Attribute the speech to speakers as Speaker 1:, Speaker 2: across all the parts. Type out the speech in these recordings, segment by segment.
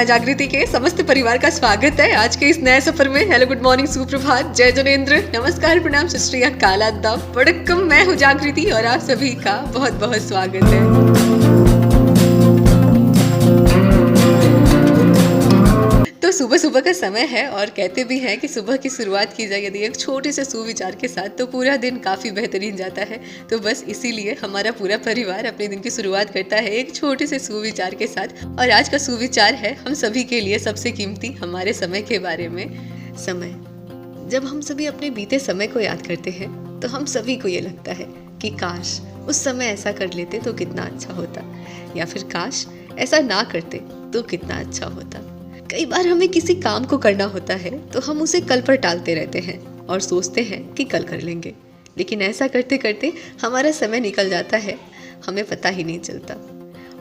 Speaker 1: जागृति के समस्त परिवार का स्वागत है आज के इस नए सफर में। हेलो, गुड मॉर्निंग, सुप्रभात, जय जनेन्द्र, नमस्कार, प्रणाम, सत श्री अकाल, आदाब, वड़क्कम। मैं हूँ जागृति और आप सभी का बहुत बहुत स्वागत है। तो सुबह सुबह का समय है और कहते भी हैं कि सुबह की शुरुआत की जाए यदि एक छोटे से सुविचार के साथ तो पूरा दिन काफ़ी बेहतरीन जाता है। तो बस इसीलिए हमारा पूरा परिवार अपने दिन की शुरुआत करता है एक छोटे से सुविचार के साथ। और आज का सुविचार है हम सभी के लिए सबसे कीमती हमारे समय के बारे में। समय, जब हम सभी अपने बीते समय को याद करते हैं तो हम सभी को ये लगता है कि काश उस समय ऐसा कर लेते तो कितना अच्छा होता, या फिर काश ऐसा ना करते तो कितना अच्छा होता। कई बार हमें किसी काम को करना होता है तो हम उसे कल पर टालते रहते हैं और सोचते हैं कि कल कर लेंगे, लेकिन ऐसा करते करते हमारा समय निकल जाता है, हमें पता ही नहीं चलता।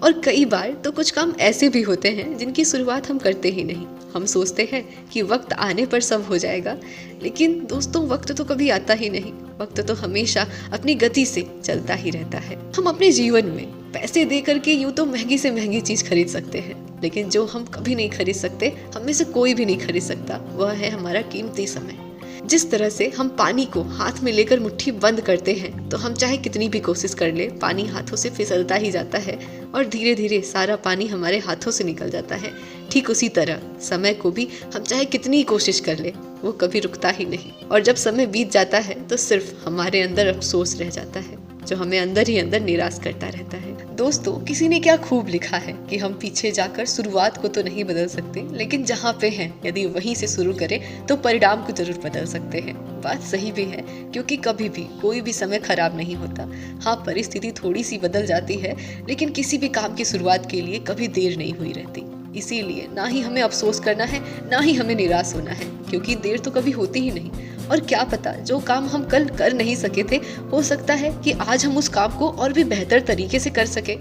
Speaker 1: और कई बार तो कुछ काम ऐसे भी होते हैं जिनकी शुरुआत हम करते ही नहीं। हम सोचते हैं कि वक्त आने पर सब हो जाएगा, लेकिन दोस्तों वक्त तो कभी आता ही नहीं। वक्त तो हमेशा अपनी गति से चलता ही रहता है। हम अपने जीवन में पैसे दे करके यूं तो महंगी से महंगी चीज खरीद सकते हैं, लेकिन जो हम कभी नहीं खरीद सकते, हम में से कोई भी नहीं खरीद सकता, वह है हमारा कीमती समय। जिस तरह से हम पानी को हाथ में लेकर मुट्ठी बंद करते हैं तो हम चाहे कितनी भी कोशिश कर ले, पानी हाथों से फिसलता ही जाता है और धीरे धीरे सारा पानी हमारे हाथों से निकल जाता है। ठीक उसी तरह समय को भी हम चाहे कितनी कोशिश कर ले, वो कभी रुकता ही नहीं। और जब समय बीत जाता है तो सिर्फ हमारे अंदर अफसोस रह जाता है, जो हमें अंदर ही अंदर निराश करता रहता है। दोस्तों, किसी ने क्या खूब लिखा है कि हम पीछे जाकर शुरुआत को तो नहीं बदल सकते, लेकिन जहाँ पे हैं यदि वहीं से शुरू करें तो परिणाम को जरूर बदल सकते हैं। बात सही भी है, क्योंकि कभी भी कोई भी समय खराब नहीं होता। हाँ, परिस्थिति थोड़ी सी बदल जाती है, लेकिन किसी भी काम की शुरुआत के लिए कभी देर नहीं हुई रहती। इसीलिए ना ही हमें अफसोस करना है, ना ही हमें निराश होना है, क्योंकि देर तो कभी होती ही नहीं। और क्या पता जो काम हम कल कर नहीं सके थे, हो सकता है कि आज हम उस काम को और भी बेहतर तरीके से कर सके।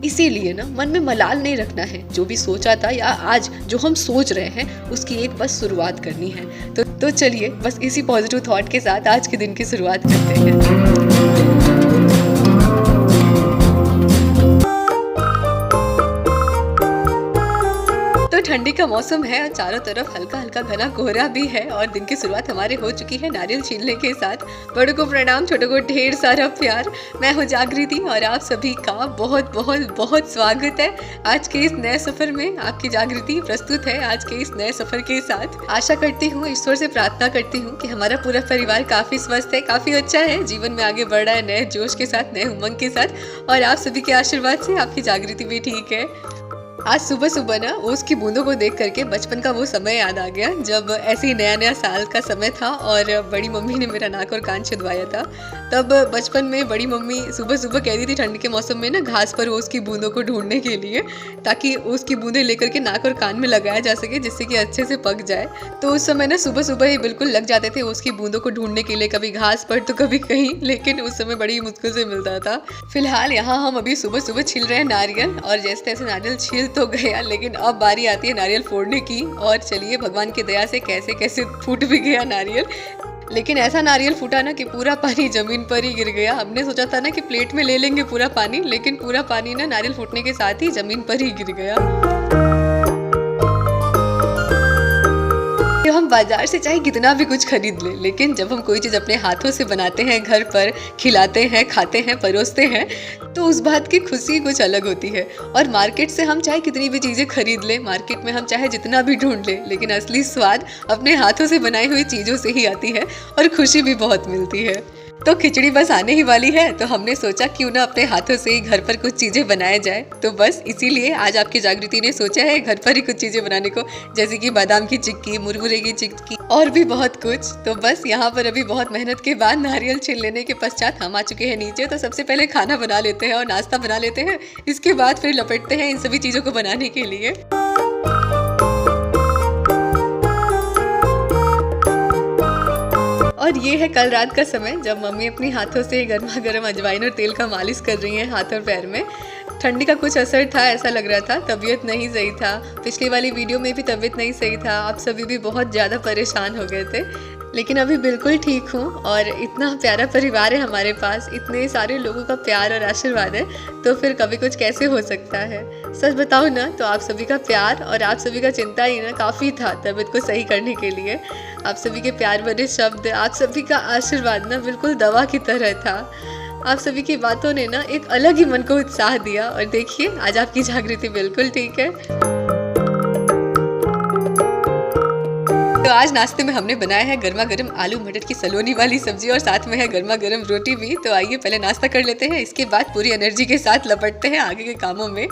Speaker 1: इसीलिए ना मन में मलाल नहीं रखना है। जो भी सोचा था या आज जो हम सोच रहे हैं उसकी एक बस शुरुआत करनी है। तो चलिए बस इसी पॉजिटिव थॉट के साथ आज के दिन की शुरुआत करते हैं। ठंडी का मौसम है और चारों तरफ हल्का हल्का घना कोहरा भी है और दिन की शुरुआत हमारे हो चुकी है नारियल छीलने के साथ। बड़ों को प्रणाम, छोटों को ढेर सारा प्यार। मैं हूँ जागृति और आप सभी का बहुत बहुत बहुत स्वागत है आज के इस नए सफर में। आपकी जागृति प्रस्तुत है आज के इस नए सफर के साथ। आशा करती हूँ, ईश्वर से प्रार्थना करती हूँ कि हमारा पूरा परिवार काफी स्वस्थ है, काफी अच्छा है, जीवन में आगे बढ़ रहा है नए जोश के साथ, नए उमंग के साथ। और आप सभी के आशीर्वाद से आपकी जागृति भी ठीक है। आज सुबह सुबह ना ओस की बूंदों को देख करके बचपन का वो समय याद आ गया जब ऐसे ही नया नया साल का समय था और बड़ी मम्मी ने मेरा नाक और कान छिदवाया था। तब बचपन में बड़ी मम्मी सुबह सुबह कहती थी ठंड के मौसम में ना घास पर ओस की बूंदों को ढूंढने के लिए, ताकि ओस की बूंदें लेकर के नाक और कान में लगाया जा सके, जिससे कि अच्छे से पक जाए। तो उस समय ना सुबह सुबह ही बिल्कुल लग जाते थे ओस की बूंदों को ढूंढने के लिए, कभी घास पर तो कभी कहीं, लेकिन उस समय बड़ी मुश्किल से मिलता था। फिलहाल यहाँ हम अभी सुबह सुबह छिल रहे हैं नारियल, और जैसे तैसे नारियल छिल तो गया, लेकिन अब बारी आती है नारियल फोड़ने की। और चलिए भगवान की दया से कैसे कैसे फूट भी गया नारियल, लेकिन ऐसा नारियल फूटा ना कि पूरा पानी जमीन पर ही गिर गया। हमने सोचा था ना कि प्लेट में ले लेंगे पूरा पानी, लेकिन पूरा पानी ना नारियल फूटने के साथ ही जमीन पर ही गिर गया। हम बाजार से चाहे कितना भी कुछ खरीद ले, लेकिन जब हम कोई चीज़ अपने हाथों से बनाते हैं, घर पर खिलाते हैं, खाते हैं, परोसते हैं, तो उस बात की खुशी कुछ अलग होती है। और मार्केट से हम चाहे कितनी भी चीज़ें खरीद ले, मार्केट में हम चाहे जितना भी ढूंढ ले, लेकिन असली स्वाद अपने हाथों से बनाई हुई चीज़ों से ही आती है और खुशी भी बहुत मिलती है। तो खिचड़ी बस आने ही वाली है, तो हमने सोचा क्यों ना अपने हाथों से ही घर पर कुछ चीज़ें बनाया जाए। तो बस इसीलिए आज आपकी जागृति ने सोचा है घर पर ही कुछ चीज़ें बनाने को, जैसे कि बादाम की चिक्की, मुरमुरे की चिक्की और भी बहुत कुछ। तो बस यहाँ पर अभी बहुत मेहनत के बाद नारियल छील लेने के पश्चात हम आ चुके हैं नीचे। तो सबसे पहले खाना बना लेते हैं और नाश्ता बना लेते हैं, इसके बाद फिर लपेटते हैं इन सभी चीज़ों को बनाने के लिए। और ये है कल रात का समय जब मम्मी अपनी हाथों से गर्मा गर्म अजवाइन और तेल का मालिश कर रही हैं हाथ और पैर में। ठंडी का कुछ असर था, ऐसा लग रहा था, तबीयत नहीं सही था। पिछली वाली वीडियो में भी तबीयत नहीं सही था, आप सभी भी बहुत ज़्यादा परेशान हो गए थे, लेकिन अभी बिल्कुल ठीक हूँ। और इतना प्यारा परिवार है हमारे पास, इतने सारे लोगों का प्यार और आशीर्वाद है, तो फिर कभी कुछ कैसे हो सकता है। सच बताऊँ ना तो आप सभी का प्यार और आप सभी का चिंता ही ना काफ़ी था तबीयत को सही करने के लिए। आप सभी के प्यार भरे शब्द, आप सभी का आशीर्वाद ना बिल्कुल दवा की तरह था। आप सभी की बातों ने ना एक अलग ही मन को उत्साह दिया और देखिए आज आपकी जागृति बिल्कुल ठीक है। तो आज नाश्ते में हमने बनाया है गर्मा गर्म आलू मटर की सलोनी वाली सब्जी और साथ में है गर्मा गर्म रोटी भी। तो आइए पहले नाश्ता कर लेते हैं, इसके बाद पूरी एनर्जी के साथ लपटते हैं आगे के कामों में।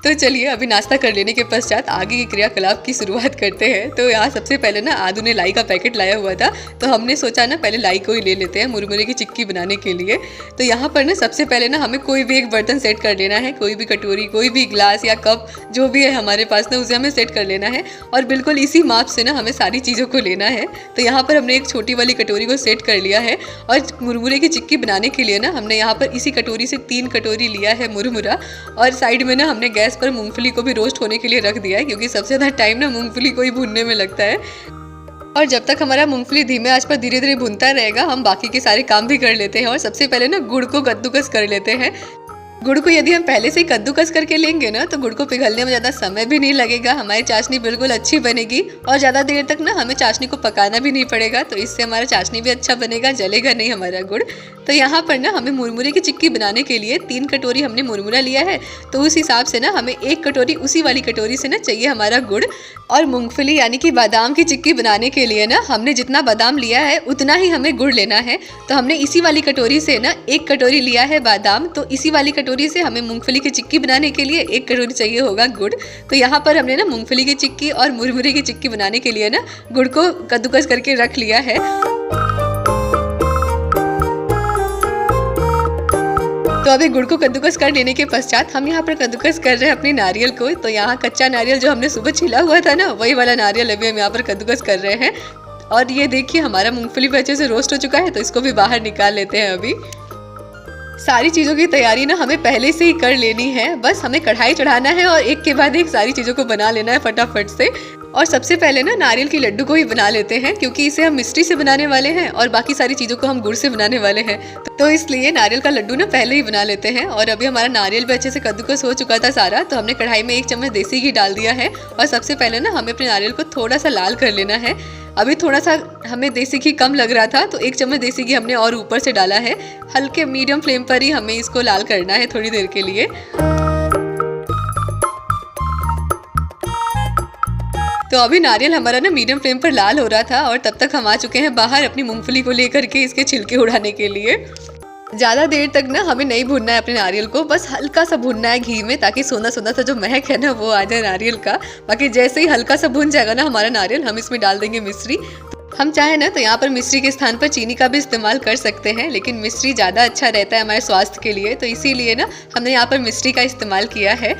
Speaker 1: तो चलिए अभी नाश्ता कर लेने के पश्चात आगे के क्रियाकलाप की शुरुआत करते हैं। तो यहाँ सबसे पहले ना आदू ने लाई का पैकेट लाया हुआ था, तो हमने सोचा ना पहले लाई को ही ले लेते हैं मुरमुरे की चिक्की बनाने के लिए। तो यहाँ पर ना सबसे पहले ना हमें कोई भी एक बर्तन सेट कर लेना है, कोई भी कटोरी, कोई भी ग्लास या कप जो भी है हमारे पास ना उसे हमें सेट कर लेना है और बिल्कुल इसी माप से ना हमें सारी चीज़ों को लेना है। तो यहाँ पर हमने एक छोटी वाली कटोरी को सेट कर लिया है और मुरमुरे की चिक्की बनाने के लिए ना हमने यहाँ पर इसी कटोरी से 3 कटोरी लिया है मुरमुरा और साइड में ना हमने गैस पर मूंगफली को भी रोस्ट होने के लिए रख दिया है, क्योंकि सबसे ज़्यादा टाइम ना मूंगफली को ही भूनने में लगता है। और जब तक हमारा मूंगफली धीमे आंच पर धीरे धीरे भुनता रहेगा हम बाकी के सारे काम भी कर लेते हैं। और सबसे पहले ना गुड़ को कद्दूकस कर लेते हैं। गुड़ को यदि हम पहले से ही कद्दूकस करके लेंगे ना तो गुड़ को पिघलने में ज़्यादा समय भी नहीं लगेगा, हमारी चाशनी बिल्कुल अच्छी बनेगी और ज़्यादा देर तक ना हमें चाशनी को पकाना भी नहीं पड़ेगा। तो इससे हमारा चाशनी भी अच्छा बनेगा, जलेगा नहीं हमारा गुड़। तो यहाँ पर ना हमें मुरमुरे की चिक्की बनाने के लिए 3 कटोरी हमने मुरमुरा लिया है, तो उस हिसाब से ना हमें 1 कटोरी उसी वाली कटोरी से ना चाहिए हमारा गुड़। और मूंगफली यानी कि बादाम की चिक्की बनाने के लिए ना हमने जितना बादाम लिया है उतना ही हमें गुड़ लेना है। तो हमने इसी वाली कटोरी से ना 1 कटोरी लिया है बादाम, तो इसी वाली कटोरी से हमें मूंगफली की चिक्की बनाने के लिए 1 कटोरी चाहिए होगा गुड़। तो यहाँ पर हमने ना मूंगफली की चिक्की और मुरमुरे की चिक्की बनाने के लिए ना गुड़ को कद्दूकस करके रख लिया है। तो अभी गुड़ को कद्दूकस कर लेने के पश्चात हम यहाँ पर कद्दूकस कर रहे हैं अपने नारियल को। तो यहाँ कच्चा नारियल जो हमने सुबह छिला हुआ था ना वही वाला नारियल अभी हम यहाँ पर कद्दूकस कर रहे हैं। और ये देखिए हमारा मूंगफली भी अच्छे से रोस्ट हो चुका है, तो इसको भी बाहर निकाल लेते हैं। अभी सारी चीज़ों की तैयारी ना हमें पहले से ही कर लेनी है, बस हमें कढ़ाई चढ़ाना है और एक के बाद एक सारी चीज़ों को बना लेना है फटाफट से। और सबसे पहले ना नारियल के लड्डू को ही बना लेते हैं, क्योंकि इसे हम मिष्टी से बनाने वाले हैं और बाकी सारी चीज़ों को हम गुड़ से बनाने वाले हैं। तो इसलिए नारियल का लड्डू ना पहले ही बना लेते हैं। और अभी हमारा नारियल भी अच्छे से कद्दूकस हो चुका था सारा, तो हमने कढ़ाई में 1 चम्मच देसी घी डाल दिया है। और सबसे पहले ना हमें अपने नारियल को थोड़ा सा लाल कर लेना है। अभी थोड़ा सा हमें देसी घी कम लग रहा था, तो 1 चम्मच देसी घी हमने और ऊपर से डाला है। हल्के मीडियम फ्लेम पर ही हमें इसको लाल करना है थोड़ी देर के लिए। तो अभी नारियल हमारा ना मीडियम फ्लेम पर लाल हो रहा था और तब तक हम आ चुके हैं बाहर अपनी मूंगफली को लेकर के इसके छिलके उड़ाने के लिए। ज़्यादा देर तक ना हमें नहीं भूनना है अपने नारियल को, बस हल्का सा भूनना है घी में, ताकि सोना सोना सा जो महक है ना वो आ जाए नारियल का। बाकी जैसे ही हल्का सा भून जाएगा ना हमारा नारियल, हम इसमें डाल देंगे मिश्री। हम चाहे ना तो यहाँ पर मिश्री के स्थान पर चीनी का भी इस्तेमाल कर सकते हैं, लेकिन मिश्री ज़्यादा अच्छा रहता है हमारे स्वास्थ्य के लिए, तो इसीलिए ना हमने यहाँ पर मिश्री का इस्तेमाल किया है।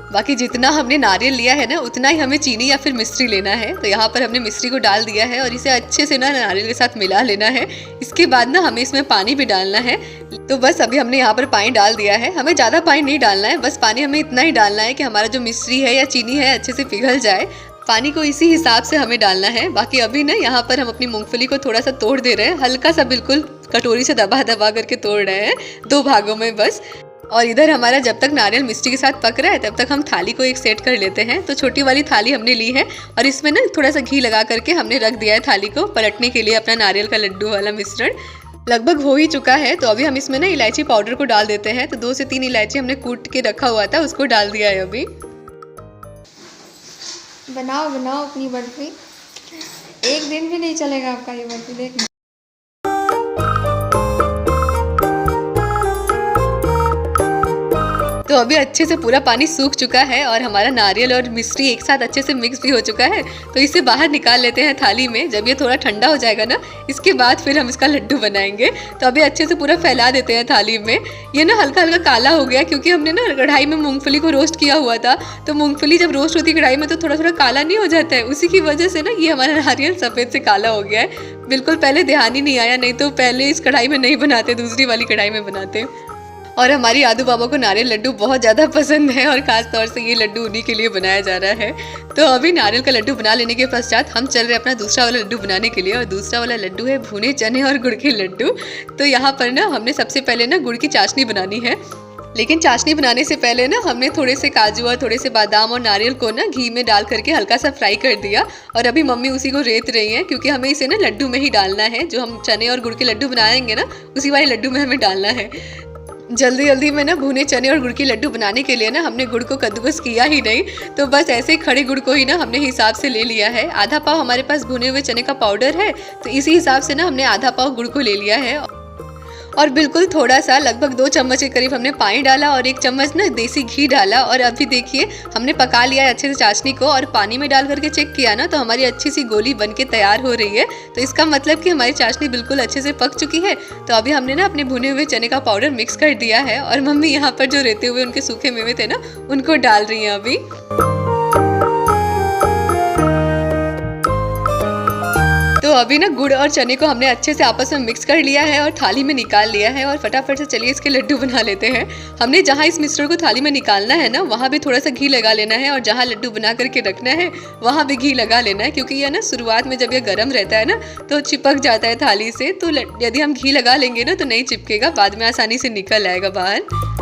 Speaker 1: बाकी जितना हमने नारियल लिया है ना उतना ही हमें चीनी या फिर मिश्री लेना है। तो यहाँ पर हमने मिश्री को डाल दिया है और इसे अच्छे से ना नारियल के साथ मिला लेना है। इसके बाद ना हमें इसमें पानी भी डालना है। तो बस अभी हमने यहाँ पर पानी डाल दिया है, हमें ज़्यादा पानी नहीं डालना है, बस पानी हमें इतना ही डालना है कि हमारा जो मिश्री है या चीनी है अच्छे से पिघल जाए। पानी को इसी हिसाब से हमें डालना है। बाकी अभी ना यहाँ पर हम अपनी मूंगफली को थोड़ा सा तोड़ दे रहे हैं, हल्का सा बिल्कुल कटोरी से दबा दबा करके तोड़ रहे हैं 2 भागों में बस। और इधर हमारा जब तक नारियल मिष्टी के साथ पक रहा है तब तक हम थाली को एक सेट कर लेते हैं। तो छोटी वाली थाली हमने ली है और इसमें ना थोड़ा सा घी लगा करके हमने रख दिया है थाली को पलटने के लिए अपना नारियल का लड्डू वाला मिश्रण। लगभग हो ही चुका है, तो अभी हम इसमें ना इलायची पाउडर को डाल देते हैं। तो 2 से 3 इलायची हमने कूट के रखा हुआ था, उसको डाल दिया है अभी।
Speaker 2: बनाओ बनाओ अपनी बर्फी, एक दिन भी नहीं चलेगा आपका ये बर्फी। देख
Speaker 1: तो अभी अच्छे से पूरा पानी सूख चुका है और हमारा नारियल और मिश्री एक साथ अच्छे से मिक्स भी हो चुका है। तो इसे बाहर निकाल लेते हैं थाली में। जब ये थोड़ा ठंडा हो जाएगा ना इसके बाद फिर हम इसका लड्डू बनाएंगे। तो अभी अच्छे से पूरा फैला देते हैं थाली में। ये ना हल्का हल्का काला हो गया क्योंकि हमने ना कढ़ाई में मूंगफली को रोस्ट किया हुआ था। तो मूंगफली जब रोस्ट होती है कढ़ाई में तो थोड़ा थोड़ा काला नहीं हो जाता है, उसी की वजह से ना ये हमारा नारियल सफ़ेद से काला हो गया है। बिल्कुल पहले ध्यान ही नहीं आया, नहीं तो पहले इस कढ़ाई में नहीं बनाते, दूसरी वाली कढ़ाई में बनाते। और हमारी आदू बाबा को नारियल लड्डू बहुत ज़्यादा पसंद है और ख़ास तौर से ये लड्डू उन्हीं के लिए बनाया जा रहा है। तो अभी नारियल का लड्डू बना लेने के पश्चात हम चल रहे हैं अपना दूसरा वाला लड्डू बनाने के लिए। और दूसरा वाला लड्डू है भुने चने और गुड़ के लड्डू। तो यहाँ पर ना हमने सबसे पहले ना गुड़ की चाशनी बनानी है। लेकिन चाशनी बनाने से पहले ना हमने थोड़े से काजू और थोड़े से बादाम और नारियल को ना घी में डाल करके हल्का सा फ्राई कर दिया और अभी मम्मी उसी को रेत रही हैं क्योंकि हमें इसे ना लड्डू में ही डालना है। जो हम चने और गुड़ के लड्डू बनाएंगे ना उसी वाले लड्डू में हमें डालना है। जल्दी जल्दी में ना भुने चने और गुड़ के लड्डू बनाने के लिए ना हमने गुड़ को कद्दूकस किया ही नहीं, तो बस ऐसे ही खड़े गुड़ को ही ना हमने हिसाब से ले लिया है। आधा पाव हमारे पास भुने हुए चने का पाउडर है, तो इसी हिसाब से ना हमने आधा पाव गुड़ को ले लिया है और बिल्कुल थोड़ा सा लगभग 2 चम्मच के करीब हमने पानी डाला और 1 चम्मच ना देसी घी डाला। और अभी देखिए हमने पका लिया है अच्छे से चाशनी को और पानी में डाल करके चेक किया ना तो हमारी अच्छी सी गोली बन के तैयार हो रही है। तो इसका मतलब कि हमारी चाशनी बिल्कुल अच्छे से पक चुकी है। तो अभी हमने ना अपने भुने हुए चने का पाउडर मिक्स कर दिया है और मम्मी यहाँ पर जो रहते हुए उनके सूखे मेवे थे ना उनको डाल रही हैं अभी। तो अभी ना गुड़ और चने को हमने अच्छे से आपस में मिक्स कर लिया है और थाली में निकाल लिया है और फटाफट से चलिए इसके लड्डू बना लेते हैं। हमने जहाँ इस मिश्रण को थाली में निकालना है ना वहाँ भी थोड़ा सा घी लगा लेना है और जहाँ लड्डू बना करके रखना है वहाँ भी घी लगा लेना है, क्योंकि यह ना शुरुआत में जब यह गर्म रहता है ना तो चिपक जाता है थाली से। तो यदि हम घी लगा लेंगे ना तो नहीं चिपकेगा, बाद में आसानी से निकल आएगा बाहर।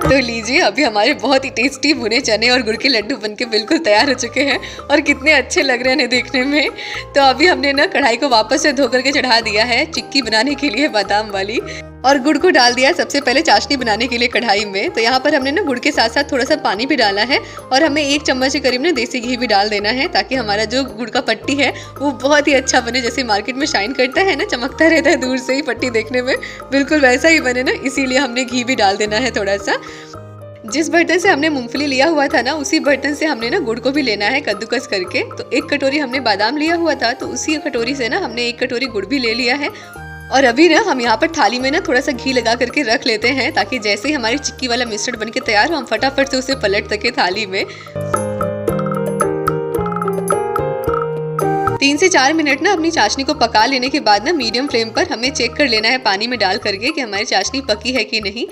Speaker 1: तो लीजिए अभी हमारे बहुत ही टेस्टी भुने चने और गुड़ के लड्डू बनके बिल्कुल तैयार हो चुके हैं और कितने अच्छे लग रहे हैं देखने में। तो अभी हमने ना कढ़ाई को वापस से धो करके चढ़ा दिया है चिक्की बनाने के लिए बादाम वाली, और गुड़ को डाल दिया सबसे पहले चाशनी बनाने के लिए कढ़ाई में। तो यहाँ पर हमने ना गुड़ के साथ साथ थोड़ा सा पानी भी डाला है और हमें 1 चम्मच के करीब ना देसी घी भी डाल देना है ताकि हमारा जो गुड़ का पट्टी है वो बहुत ही अच्छा बने। जैसे मार्केट में शाइन करता है ना, चमकता रहता है दूर से ही पट्टी देखने में, बिल्कुल वैसा ही बने ना, इसीलिए हमने घी भी डाल देना है थोड़ा सा। जिस बर्तन से हमने मूंगफली लिया हुआ था ना उसी बर्तन से हमने ना गुड़ को भी लेना है कद्दूकस करके। तो 1 कटोरी हमने बादाम लिया हुआ था तो उसी कटोरी से ना हमने 1 कटोरी गुड़ भी ले लिया है। और अभी ना हम यहाँ पर थाली में ना थोड़ा सा घी लगा करके रख लेते हैं ताकि जैसे ही हमारी चिक्की वाला मिश्रण बनके तैयार हो हम फटाफट से उसे पलट सके थाली में। 3 से 4 मिनट ना अपनी चाशनी को पका लेने के बाद ना मीडियम फ्लेम पर हमें चेक कर लेना है पानी में डाल करके कि हमारी चाशनी पकी है कि नहीं।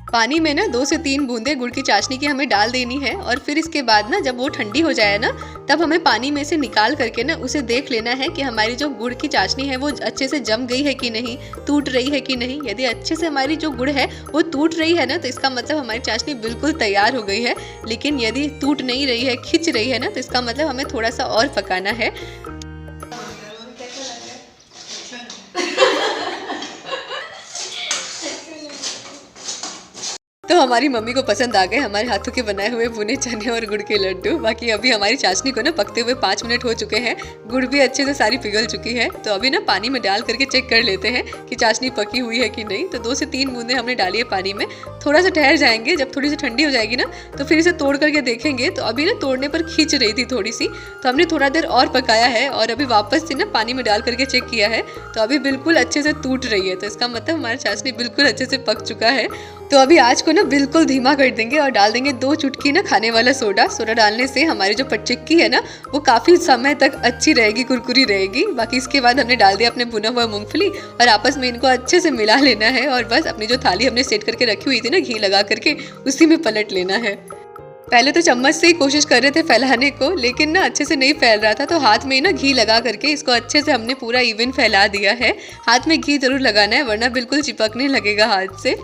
Speaker 1: पानी में ना 2 से 3 बूंदे गुड़ की चाशनी की हमें डाल देनी है और फिर इसके बाद ना जब वो ठंडी हो जाए ना तब हमें पानी में से निकाल करके ना उसे देख लेना है कि हमारी जो गुड़ की चाशनी है वो अच्छे से जम गई है कि नहीं, टूट रही है कि नहीं। यदि अच्छे से हमारी जो गुड़ है वो टूट रही है ना तो इसका मतलब हमारी चाशनी बिल्कुल तैयार हो गई है। लेकिन यदि टूट नहीं रही है, खिंच रही है ना तो इसका मतलब हमें थोड़ा सा और पकाना है। तो हमारी मम्मी को पसंद आ गए हमारे हाथों के बनाए हुए भुने चने और गुड़ के लड्डू। बाकी अभी हमारी चाशनी को ना पकते हुए 5 मिनट हो चुके हैं, गुड़ भी अच्छे से सारी पिघल चुकी है। तो अभी ना पानी में डाल करके चेक कर लेते हैं कि चाशनी पकी हुई है कि नहीं। तो 2 से 3 बूंदे हमने डाली है पानी में, थोड़ा सा ठहर जाएंगे, जब थोड़ी सी ठंडी हो जाएगी ना तो फिर इसे तोड़ करके देखेंगे। तो अभी ना तोड़ने पर खींच रही थी थोड़ी सी, तो हमने थोड़ा देर और पकाया है और अभी वापस से ना पानी में डाल करके चेक किया है तो अभी बिल्कुल अच्छे से टूट रही है। तो इसका मतलब हमारी चाशनी बिल्कुल अच्छे से पक चुका है। तो अभी आँच को ना बिल्कुल धीमा कर देंगे और डाल देंगे 2 चुटकी ना खाने वाला सोडा। सोडा डालने से हमारी जो चिक्की है ना वो काफ़ी समय तक अच्छी रहेगी, कुरकुरी रहेगी। बाकी इसके बाद हमने डाल दिया अपने भुना हुआ मूंगफली और आपस में इनको अच्छे से मिला लेना है और बस अपनी जो थाली हमने सेट करके रखी हुई थी ना घी लगा करके उसी में पलट लेना है। पहले तो चम्मच से ही कोशिश कर रहे थे फैलाने को, लेकिन ना अच्छे से नहीं फैल रहा था। तो हाथ में ना घी लगा करके इसको अच्छे से हमने पूरा इवन फैला दिया है। हाथ में घी जरूर लगाना है वरना बिल्कुल चिपकने लगेगा हाथ से।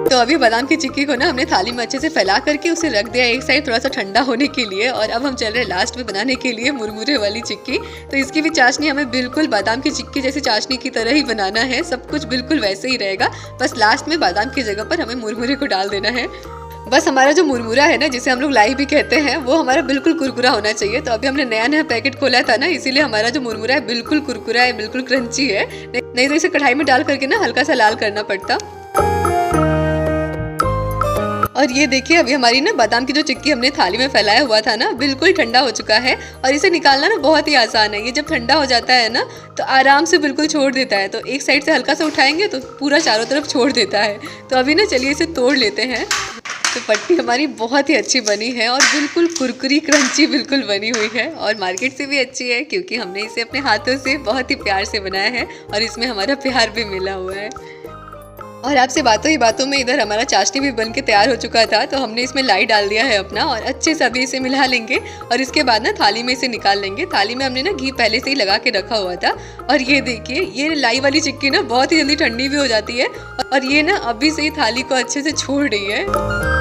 Speaker 1: तो अभी बादाम की चिक्की को ना हमने थाली में अच्छे से फैला करके उसे रख दिया एक साइड थोड़ा सा ठंडा होने के लिए। और अब हम चल रहे हैं लास्ट में बनाने के लिए मुरमुरे वाली चिक्की। तो इसकी भी चाशनी हमें बिल्कुल बादाम की चिक्की जैसी चाशनी की तरह ही बनाना है, सब कुछ बिल्कुल वैसे ही रहेगा। बस लास्ट में बादाम की जगह पर हमें मुरमुरे को डाल देना है। बस हमारा जो मुरमुरा है ना जिसे हम लोग लाई भी कहते हैं वो हमारा बिल्कुल कुरकुरा होना चाहिए। तो अभी हमने नया नया पैकेट खोला था ना इसीलिए हमारा जो मुरमुरा है बिल्कुल कुरकुरा है, बिल्कुल क्रंची है। नहीं तो इसे कढ़ाई में डाल करके ना हल्का सा लाल करना पड़ता। और ये देखिए अभी हमारी ना बादाम की जो चिक्की हमने थाली में फैलाया हुआ था ना बिल्कुल ठंडा हो चुका है और इसे निकालना ना बहुत ही आसान है। ये जब ठंडा हो जाता है ना तो आराम से बिल्कुल छोड़ देता है। तो एक साइड से हल्का सा उठाएंगे तो पूरा चारों तरफ छोड़ देता है। तो अभी ना चलिए इसे तोड़ लेते हैं। तो पट्टी हमारी बहुत ही अच्छी बनी है और बिल्कुल कुरकुरी क्रंची बिल्कुल बनी हुई है और मार्केट से भी अच्छी है क्योंकि हमने इसे अपने हाथों से बहुत ही प्यार से बनाया है और इसमें हमारा प्यार भी मिला हुआ है। और आपसे बातों ही बातों में इधर हमारा चाशनी भी बन के तैयार हो चुका था, तो हमने इसमें लाई डाल दिया है अपना और अच्छे से अभी इसे मिला लेंगे और इसके बाद ना थाली में इसे निकाल लेंगे। थाली में हमने ना घी पहले से ही लगा के रखा हुआ था और ये देखिए ये लाई वाली चिक्की ना बहुत ही जल्दी ठंडी भी हो जाती है और ये ना अभी से ही थाली को अच्छे से छोड़ रही है।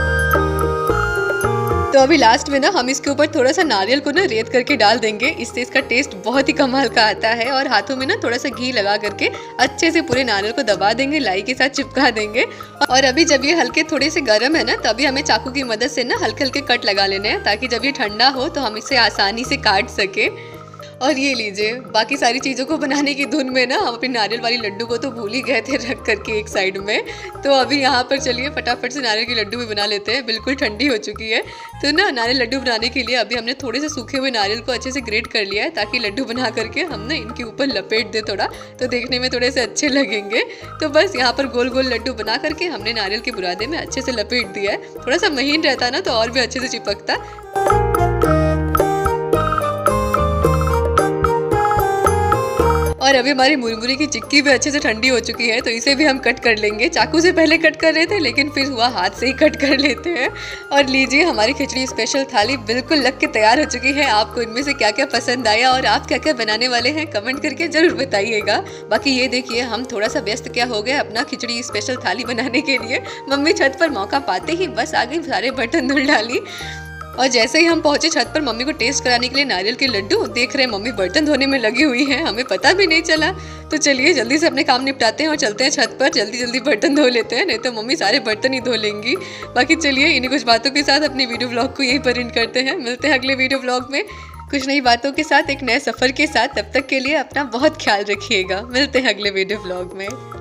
Speaker 1: तो अभी लास्ट में ना हम इसके ऊपर थोड़ा सा नारियल को ना रेत करके डाल देंगे, इससे इसका टेस्ट बहुत ही कमाल का आता है। और हाथों में ना थोड़ा सा घी लगा करके अच्छे से पूरे नारियल को दबा देंगे, लाई के साथ चिपका देंगे। और अभी जब ये हल्के थोड़े से गर्म है ना, तभी हमें चाकू की मदद से ना हल्के हल्के कट लगा लेने हैं, ताकि जब ये ठंडा हो तो हम इसे आसानी से काट सके। और ये लीजिए, बाकी सारी चीज़ों को बनाने की धुन में ना हम अपने नारियल वाली लड्डू को तो भूल ही गए थे रख करके एक साइड में। तो अभी यहाँ पर चलिए फटाफट से नारियल की लड्डू भी बना लेते हैं, बिल्कुल ठंडी हो चुकी है। तो ना नारियल लड्डू बनाने के लिए अभी हमने थोड़े से सूखे हुए नारियल को अच्छे से ग्रेट कर लिया है, ताकि लड्डू बना करके हम ना इनके ऊपर लपेट दे थोड़ा, तो देखने में थोड़े से अच्छे लगेंगे। तो बस यहाँ पर गोल गोल लड्डू बना करके हमने नारियल के बुरादे में अच्छे से लपेट दिया है। थोड़ा सा महीन रहता ना तो और भी अच्छे से चिपकता। और अभी हमारी मुरमुरी की चिक्की भी अच्छे से ठंडी हो चुकी है, तो इसे भी हम कट कर लेंगे। चाकू से पहले कट कर रहे थे, लेकिन फिर हुआ हाथ से ही कट कर लेते हैं। और लीजिए, हमारी खिचड़ी स्पेशल थाली बिल्कुल लग के तैयार हो चुकी है। आपको इनमें से क्या क्या पसंद आया और आप क्या क्या बनाने वाले हैं कमेंट करके जरूर बताइएगा। बाकी ये देखिए, हम थोड़ा सा व्यस्त क्या हो गए अपना खिचड़ी स्पेशल थाली बनाने के लिए। मम्मी छत पर मौका पाते ही बस आ गई, सारे बर्तन धुल डाली। और जैसे ही हम पहुंचे छत पर मम्मी को टेस्ट कराने के लिए नारियल के लड्डू, देख रहे हैं मम्मी बर्तन धोने में लगी हुई हैं, हमें पता भी नहीं चला। तो चलिए जल्दी से अपने काम निपटाते हैं और चलते हैं छत पर, जल्दी जल्दी बर्तन धो लेते हैं, नहीं तो मम्मी सारे बर्तन ही धो लेंगी। बाकी चलिए इन्हीं कुछ बातों के साथ अपनी वीडियो ब्लॉग को यहीं पर एंड करते हैं। मिलते हैं अगले वीडियो ब्लॉग में कुछ नई बातों के साथ, एक नए सफ़र के साथ। तब तक के लिए अपना बहुत ख्याल रखिएगा। मिलते हैं अगले वीडियो ब्लॉग में।